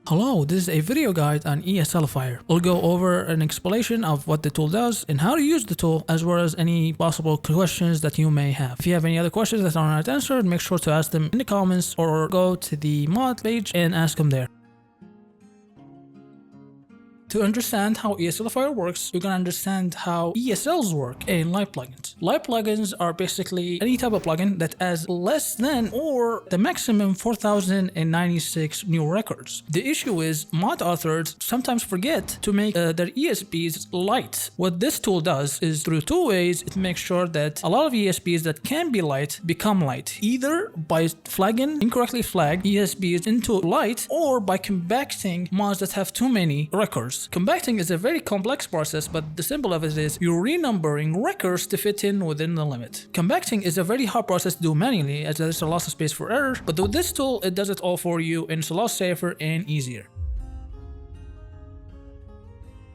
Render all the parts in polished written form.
Hello, this is a video guide on ESLifier. We'll go over an explanation of what the tool does and how to use the tool, as well as any possible questions that you may have. If you have any other questions that are not answered, make sure to ask them in the comments or go to the mod page and ask them there. To understand how ESLifier works, you're gonna understand how ESLs work in live plugins. Live plugins are basically any type of plugin that has less than or the maximum 4096 new records. The issue is mod authors sometimes forget to make their ESPs light. What this tool does is through two ways, it makes sure that a lot of ESPs that can be light become light, either by flagging incorrectly flagged ESPs into light or by compacting mods that have too many records. Compacting is a very complex process, but the simple of it is you're renumbering records to fit in within the limit. Compacting is a very hard process to do manually, as there's a lot of space for error, but with this tool, it does it all for you and it's a lot safer and easier.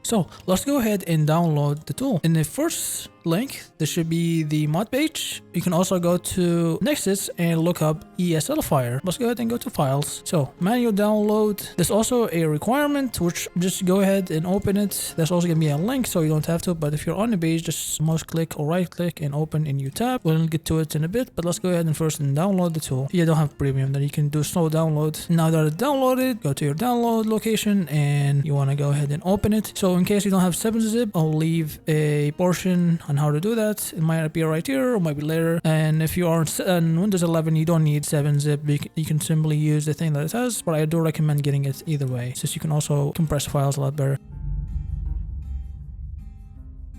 So let's go ahead and download the tool. In the first link, there should be the mod page. You can also go to Nexus and look up ESLifier. Let's go ahead and go to files. So manual download. There's also a requirement, which just go ahead and open it. There's also gonna be a link, so you don't have to, but if you're on the page, just mouse click or right click and open a new tab. We'll get to it in a bit, but let's go ahead and first download the tool. If you don't have premium, then you can do slow download. Now that it's downloaded, go to your download location and you wanna go ahead and open it. So in case you don't have 7-zip, I'll leave a portion on how to do that. It might appear right here or might be later. And if you are on Windows 11, you don't need 7-zip. You can simply use the thing that it has, but I do recommend getting it either way, since you can also compress files a lot better.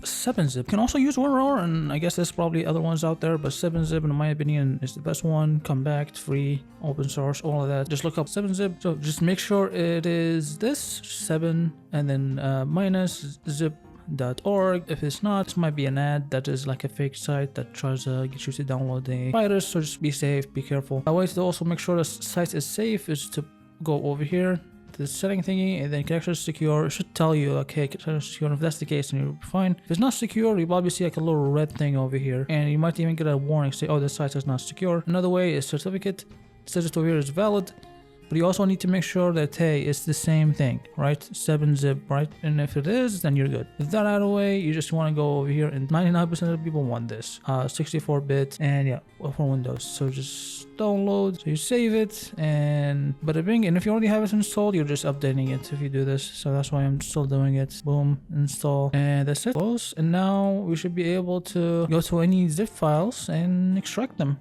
7-zip. You can also use WinRAR, and I guess there's probably other ones out there, but 7-zip in my opinion is the best one. Compact, free, open source, all of that. Just look up 7-zip. So just make sure it is this 7 and then minus zip.org. If it's not, this might be an ad that is like a fake site that tries to get you to download a virus, so just be safe, be careful. A way to also make sure the site is safe is to go over here, the setting thingy, and then connection secure. It should tell you, okay, connection secure. If that's the case, then you'll be fine. If it's not secure, you probably see like a little red thing over here, and you might even get a warning say, oh, this site is not secure. Another way is certificate. It says it over here is valid, but you also need to make sure that, hey, it's the same thing, right? 7-zip, right? And if it is, then you're good. With that out of the way, you just want to go over here, and 99% of people want this 64-bit, and yeah, for Windows. So just download, so you save it, and bada bing. And if you already have it installed, you're just updating it if you do this. So that's why I'm still doing it. Boom, install, and that's it. Close. And now we should be able to go to any zip files and extract them.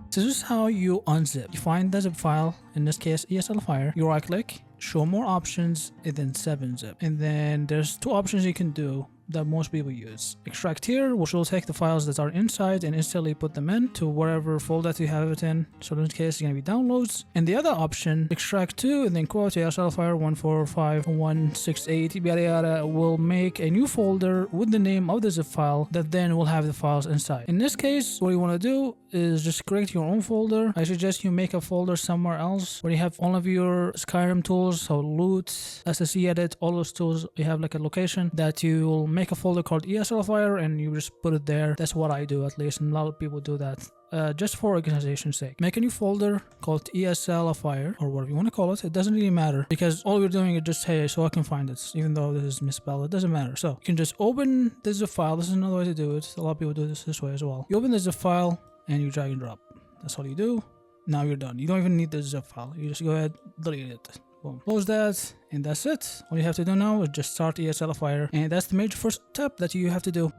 So this is how you unzip. You find the zip file, in this case ESLifier, you right click, show more options, and then 7-zip. And then there's two options you can do that most people use. Extract here, which will take the files that are inside and instantly put them in to whatever folder that you have it in. So in this case, it's going to be downloads. And the other option, extract to, and then quote ESLifier 145.168 yada yada, will make a new folder with the name of the zip file that then will have the files inside. In this case, what you want to do is just create your own folder. I suggest you make a folder somewhere else where you have all of your Skyrim tools, so loot, SSE edit, all those tools. You have like a location that you will make a folder called ESLifier and you just put it there. That's what I do, at least, and a lot of people do that. Just for organization's sake, make a new folder called ESLifier or whatever you want to call it. It doesn't really matter, because all you're doing is just, hey, so I can find it, even though this is misspelled, it doesn't matter. So you can just open the zip file. This is another way to do it. A lot of people do this way as well. You open the zip file and you drag and drop. That's all you do. Now you're done. You don't even need the zip file. You just go ahead, delete it. Boom. Close that, and that's it. All you have to do now is just start ESLifier, and that's the major first step that you have to do.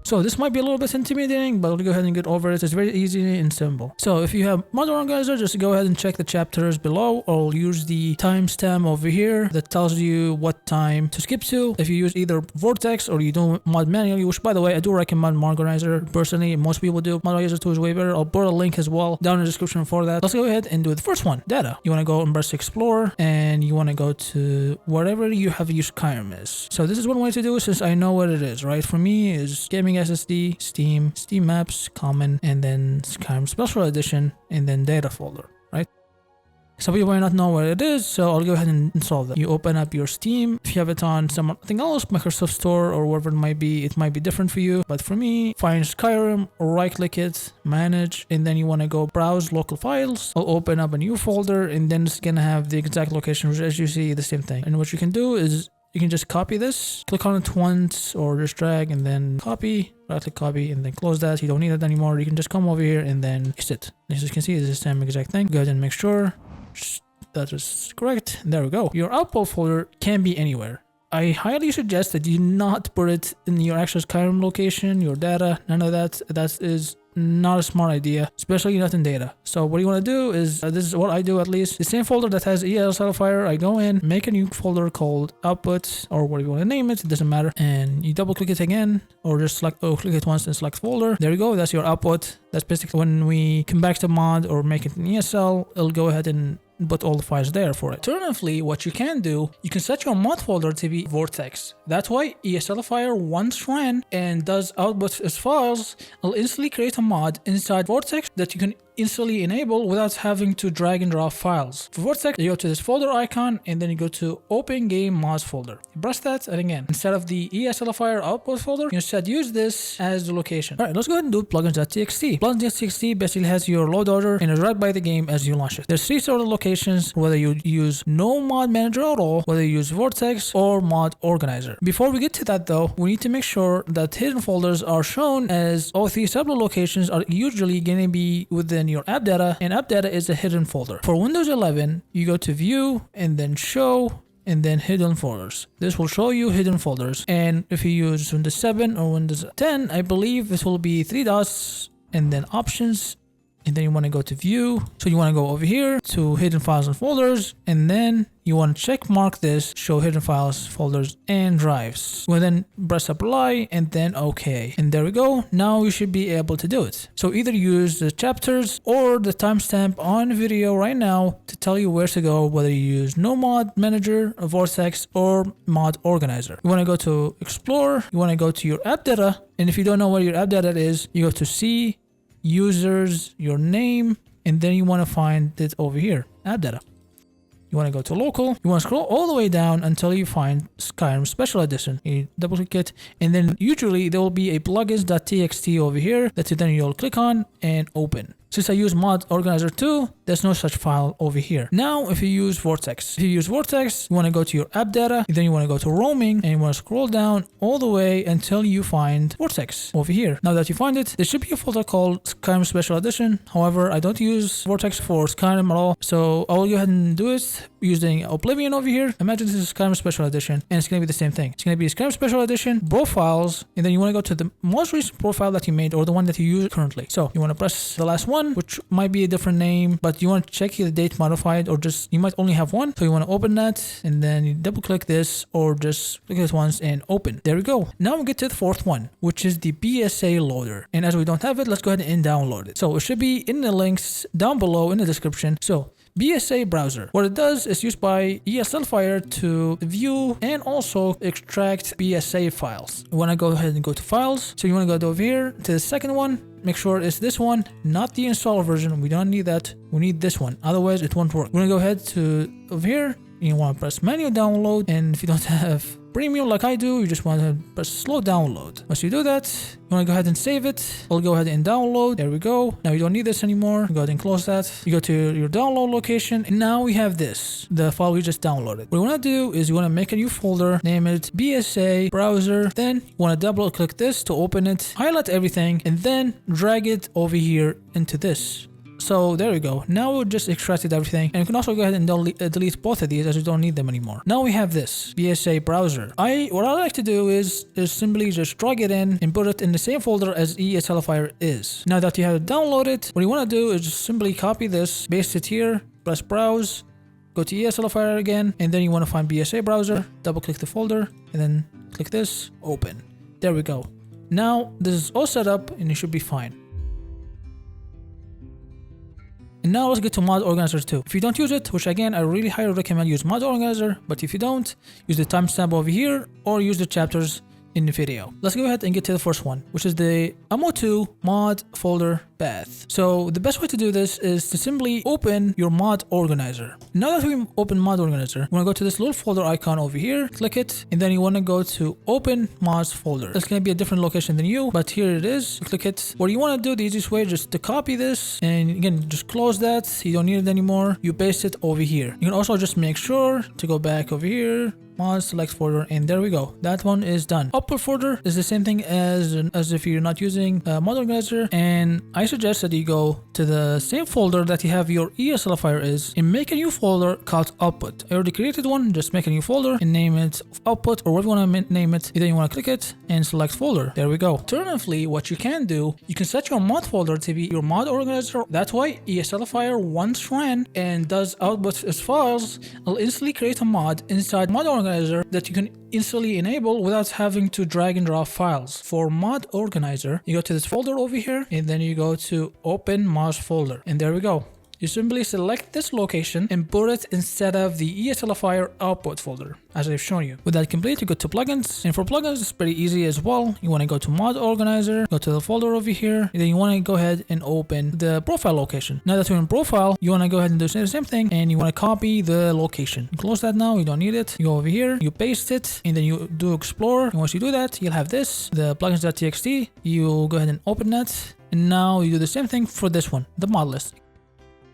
So this might be a little bit intimidating, but we'll go ahead and get over it. It's very easy and simple. So if you have Mod Organizer, just go ahead and check the chapters below, or use the timestamp over here that tells you what time to skip to. If you use either Vortex or you do mod manually, which by the way, I do recommend Mod Organizer personally. Most people do. Mod Organizer 2 is way better. I'll put a link as well down in the description for that. Let's go ahead and do the first one, data. You want to go and press Explorer, and you want to go to wherever you have your Skyrim is. So this is one way to do it, since I know what it is, right? For me is gaming SSD, Steam, Steam Maps, Common, and then Skyrim Special Edition, and then Data folder, right? Some people might not know where it is, so I'll go ahead and install that. You open up your Steam. If you have it on something else, Microsoft Store or wherever it might be different for you. But for me, find Skyrim, right click it, manage, and then you want to go browse local files. I'll open up a new folder, and then it's gonna have the exact location, which as you see, the same thing. And what you can do is you can just copy this, click on it once, or just drag and then copy, right click copy, and then close that. You don't need it anymore. You can just come over here and then paste it. As you can see, it's the same exact thing. Go ahead and make sure that is correct. There we go. Your output folder can be anywhere. I highly suggest that you not put it in your actual Skyrim location, your data, none of that. That is not a smart idea, especially not in data. So what you want to do is, this is what I do at least, the same folder that has ESLifier, I go in, make a new folder called output, or what you want to name it, it doesn't matter, and you double click it again, or just click it once and select folder. There you go, that's your output. That's basically when we come back to mod or make it in ESL, it'll go ahead and put all the files there for it. Alternatively, what you can do, you can set your mod folder to be Vortex. That way, ESLifier once ran and does output as files, it'll instantly create a mod inside Vortex that you can instantly enable without having to drag and drop files. For Vortex, you go to this folder icon and then you go to Open Game Mods folder. You press that, and again, instead of the ESLifier output folder, you instead use this as the location. Alright, let's go ahead and do plugins.txt. Plugins.txt basically has your load order and is read by the game as you launch it. There's 3 sort of locations, whether you use no mod manager at all, whether you use Vortex or mod organizer. Before we get to that though, we need to make sure that hidden folders are shown, as all 3 separate locations are usually going to be within your app data, and app data is a hidden folder. For Windows 11, you go to view and then show and then hidden folders. This will show you hidden folders. And if you use Windows 7 or Windows 10, I believe this will be 3 dots and then options, and then you want to go to view. So you want to go over here to hidden files and folders, and then you want to check mark this, show hidden files, folders, and drives. Well, then press apply and then OK. And there we go. Now you should be able to do it. So either use the chapters or the timestamp on video right now to tell you where to go, whether you use no mod manager, Vortex, or mod organizer. You want to go to explore, you want to go to your app data, and if you don't know where your app data is, you go to see users, your name, and then you want to find it over here, app data. You want to go to local, you want to scroll all the way down until you find Skyrim Special Edition. You double click it, and then usually there will be a plugins.txt over here that then you'll click on and open. Since I use mod organizer 2, there's no such file over here. Now, if you use Vortex, you want to go to your app data, and then you want to go to roaming, and you want to scroll down all the way until you find Vortex over here. Now that you find it, there should be a folder called Skyrim Special Edition. However, I don't use Vortex for Skyrim at all, so I will go ahead and do it using Oblivion over here. Imagine this is Skyrim Special Edition, and it's going to be the same thing. It's going to be Skyrim Special Edition, profiles, and then you want to go to the most recent profile that you made, or the one that you use currently. So you want to press the last one, which might be a different name, but you want to check the date modified, or just you might only have one. So you want to open that, and then you double click this, or just click it once and open. There we go. Now we get to the 4th one, which is the BSA loader. And as we don't have it, let's go ahead and download it. So it should be in the links down below in the description. So BSA Browser. What it does is used by ESLifier to view and also extract BSA files. You want to go ahead and go to files. So you want to go over here to the second one. Make sure it's this one, not the installer version. We don't need that. We need this one. Otherwise, it won't work. We're going to go ahead to over here. You want to press manual download. And if you don't have premium like I do, you just want to press slow download. Once you do that, you want to go ahead and save it. I'll go ahead and download. There we go. Now you don't need this anymore. Go ahead and close that. You go to your download location, and now we have this, the file we just downloaded. What you want to do is you want to make a new folder, name it BSA Browser. Then you want to double click this to open it, highlight everything, and then drag it over here into this. So there we go. Now we just extracted everything, and you can also go ahead and delete both of these as you don't need them anymore. Now we have this BSA Browser. What I like to do is simply just drag it in and put it in the same folder as ESLifier is. Now that you have it downloaded, what you want to do is just simply copy this, paste it here, press browse, go to ESLifier again, and then you want to find BSA Browser, double click the folder, and then click this, open. There we go. Now this is all set up and it should be fine. And now let's get to Mod Organizer 2. If you don't use it, which again I really highly recommend use Mod Organizer, but if you don't, use the timestamp over here or use the chapters in the video. Let's go ahead and get to the first one, which is the AMO2 mod folder path. So the best way to do this is to simply open your mod organizer. Now that we open mod organizer, we want to go to this little folder icon over here, click it, and then you want to go to open mods folder. It's going to be a different location than you, but here it is. Click it. What you want to do, the easiest way, just to copy this, and again, just close that. You don't need it anymore. You paste it over here. You can also just make sure to go back over here, mod select folder, and there we go. That one is done. Upload folder is the same thing as if you're not using mod organizer, and I suggest that you go to the same folder that you have your ESLifier is and make a new folder called output. I already created one. Just make a new folder and name it output or whatever you want to name it. Then you want to click it and select folder. There we go. Alternatively, what you can do, you can set your mod folder to be your mod organizer. That's why ESLifier once ran and does output as files. It'll instantly create a mod inside mod organizer that you can instantly enable without having to drag and drop files. For mod organizer, you go to this folder over here and then you go to open mods folder, and there we go. You simply select this location and put it instead of the ESLifier output folder, as I've shown you. With that complete, you go to plugins, and for plugins, it's pretty easy as well. You want to go to mod organizer, go to the folder over here, and then you want to go ahead and open the profile location. Now that you're in profile, you want to go ahead and do the same thing, and you want to copy the location. Close that now, you don't need it. You go over here, you paste it, and then you do explore. And once you do that, you'll have this, the plugins.txt. You go ahead and open that, and now you do the same thing for this one, the mod list.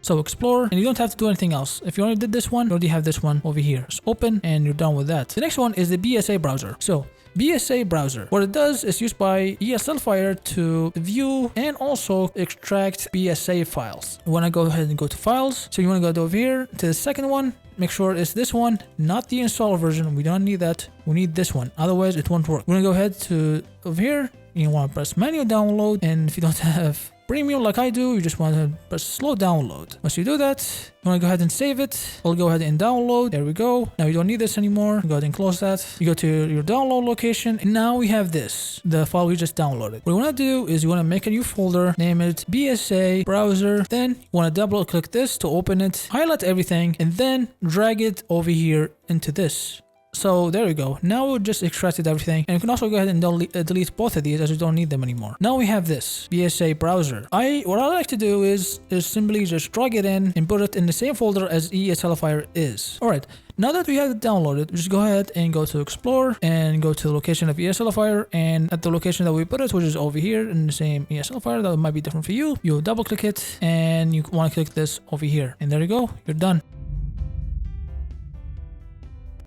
So explore, and you don't have to do anything else. If you already did this one, you already have this one over here. Just open and you're done with that. The next one is the BSA browser. So BSA browser, what it does is used by ESLifier to view and also extract BSA files. You want to go ahead and go to files. So you want to go over here to the second one. Make sure it's this one, not the installer version. We don't need that. We need this one. Otherwise, it won't work. We're going to go ahead to over here. You want to press manual download. And if you don't have premium like I do, you just want to press slow download. Once you do that, you want to go ahead and save it. We'll go ahead and download. There we go. Now you don't need this anymore. Go ahead and close that. You go to your download location, and now we have this, the file we just downloaded. What you want to do is you want to make a new folder, name it BSA Browser. Then you want to double click this to open it, highlight everything, and then drag it over here into this. So there we go. Now we just extracted everything, and you can also go ahead and delete both of these as you don't need them anymore. Now we have this BSA browser. What I like to do is simply just drag it in and put it in the same folder as ESLifier is. All right. Now that we have it downloaded, just go ahead and go to explore and go to the location of ESLifier, and at the location that we put it, which is over here in the same ESLifier, that might be different for you. You double click it and you want to click this over here, and there you go. You're done.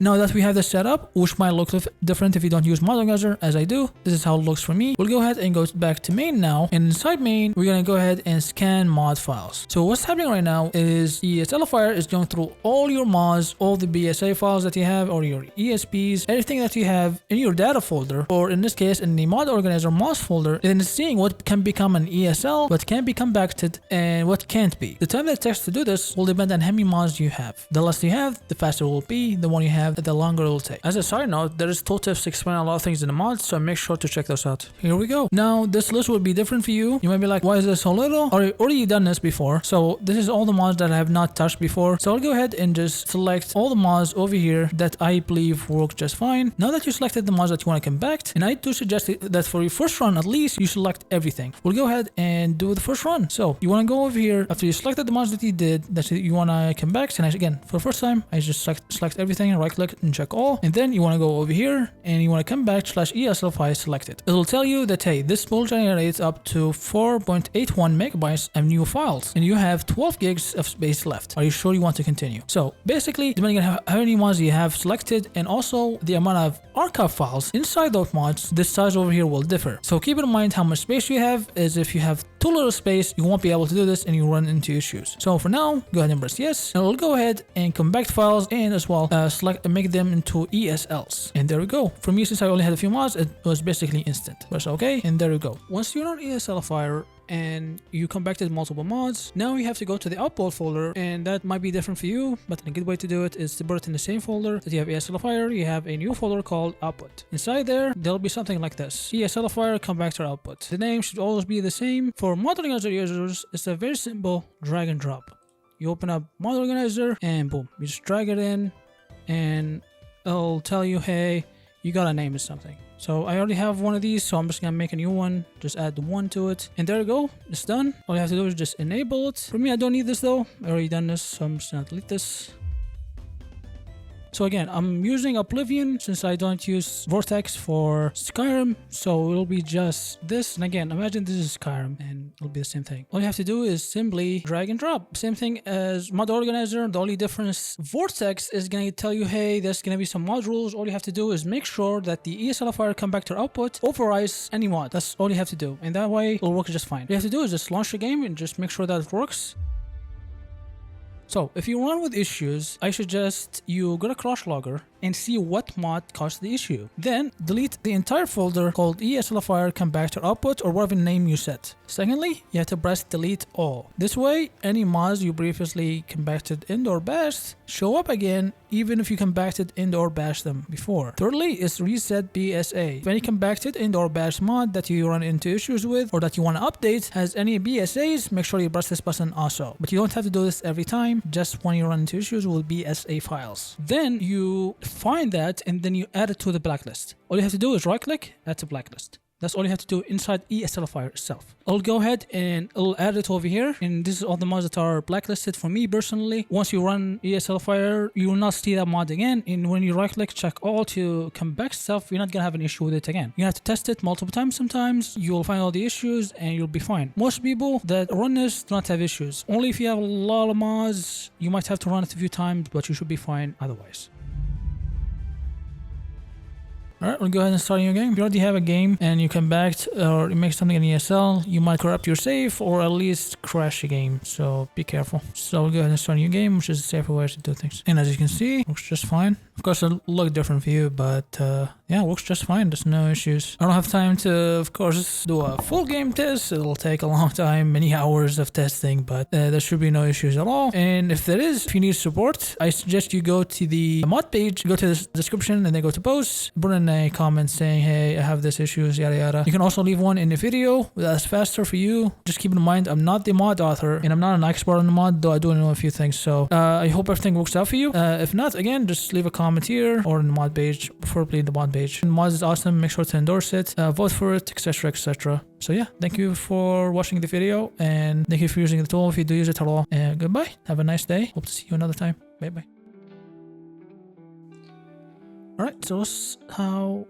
Now that we have this set up, which might look different if you don't use mod organizer, as I do, this is how it looks for me. We'll go ahead and go back to main now, and inside main, we're gonna go ahead and scan mod files. So what's happening right now is ESLifier is going through all your mods, all the BSA files that you have, or your ESPs, everything that you have in your data folder, or in this case, in the mod organizer mods folder, and it's seeing what can become an ESL, what can be compacted, and what can't be. The time that it takes to do this will depend on how many mods you have. The less you have, the faster it will be. The more you have, the longer it will take. As a side note, there is tooltips explaining a lot of things in the mods, so make sure to check those out. Here we go. Now this list will be different for you. You might be like, why is this so little? Or already done this before. So this is all the mods that I have not touched before. So I'll go ahead and just select all the mods over here that I believe work just fine. Now that you selected the mods that you want to compact, and I do suggest that for your first run at least you select everything. We'll go ahead and do the first run. So you want to go over here after you selected the mods that you did that you want to compact, and again for the first time I just select everything and right click and check all, and then you want to go over here and you want to come back /ESLifier selected. It will tell you that hey, this will generate up to 4.81 megabytes of new files and you have 12 gigs of space left. Are you sure you want to continue? So basically, depending on how many mods you have selected and also the amount of archive files inside those mods, this size over here will differ. So keep in mind how much space you have, as if you have too little space, you won't be able to do this and you run into issues. So for now, go ahead and press yes, and we'll go ahead and compact files and as well select and make them into ESLs. And there we go. For me, since I only had a few mods, it was basically instant. Press OK, and there we go. Once you're on ESLifier and you compacted multiple mods, now you have to go to the output folder, and that might be different for you, but a good way to do it is to put it in the same folder that you have ESLifier. You have a new folder called output. Inside there'll be something like this: ESLifier compactor output. The name should always be the same. For mod organizer users, it's a very simple drag and drop. You open up mod organizer and boom, you just drag it in and it'll tell you, hey, you gotta name it something. So I already have one of these, so I'm just gonna make a new one, just add the 1 to it, and there you go, it's done. All you have to do is just enable it. For me, I don't need this though, I already done this, so I'm just gonna delete this. So again, I'm using Oblivion since I don't use Vortex for Skyrim, so it'll be just this. And again, imagine this is Skyrim and it'll be the same thing. All you have to do is simply drag and drop. Same thing as Mod Organizer. The only difference, Vortex is going to tell you, hey, there's going to be some mod rules. All you have to do is make sure that the ESLifier compactor output overrides any mod. That's all you have to do. And that way it'll work just fine. What you have to do is just launch the game and just make sure that it works. So if you run with issues, I suggest you go to Crash Logger and see what mod caused the issue. Then delete the entire folder called ESLifier compactor output or whatever name you set. Secondly, you have to press delete all. This way, any mods you previously compacted and or bashed show up again even if you compacted and or bashed them before. Thirdly is reset BSA. If any compacted and or bashed mod that you run into issues with or that you want to update has any BSAs, make sure you press this button also. But you don't have to do this every time, just when you run into issues with BSA files. Then you find that and then you add it to the blacklist. All you have to do is right click, add to blacklist. That's all you have to do inside ESLifier itself. I'll go ahead and I'll add it over here. And this is all the mods that are blacklisted for me personally. Once you run ESLifier, you will not see that mod again. And when you right click, check all to compact stuff, you're not gonna have an issue with it again. You have to test it multiple times sometimes. You'll find all the issues and you'll be fine. Most people that run this do not have issues. Only if you have a lot of mods, you might have to run it a few times, but you should be fine otherwise. Alright, we'll go ahead and start your game. If you already have a game and you compact or you make something in ESL, you might corrupt your save or at least crash the game. So be careful. So we'll go ahead and start a new game, which is a safer way to do things. And as you can see, works just fine. Of course, it'll look different for you, but yeah, it works just fine. There's no issues. I don't have time to, of course, do a full game test. It'll take a long time, many hours of testing, but there should be no issues at all. And if there is, if you need support, I suggest you go to the mod page, go to the description, and then go to posts, put in a comment saying, hey, I have this issues, yada yada. You can also leave one in the video. That's faster for you. Just keep in mind, I'm not the mod author, and I'm not an expert on the mod, though I do know a few things. So I hope everything works out for you. If not, again, just leave a comment here or in the mod page, preferably the mod page. And mod is awesome. Make sure to endorse it, vote for it, etc., etc. So yeah, thank you for watching the video, and thank you for using the tool if you do use it at all. And goodbye. Have a nice day. Hope to see you another time. Bye bye. Alright, so let's how.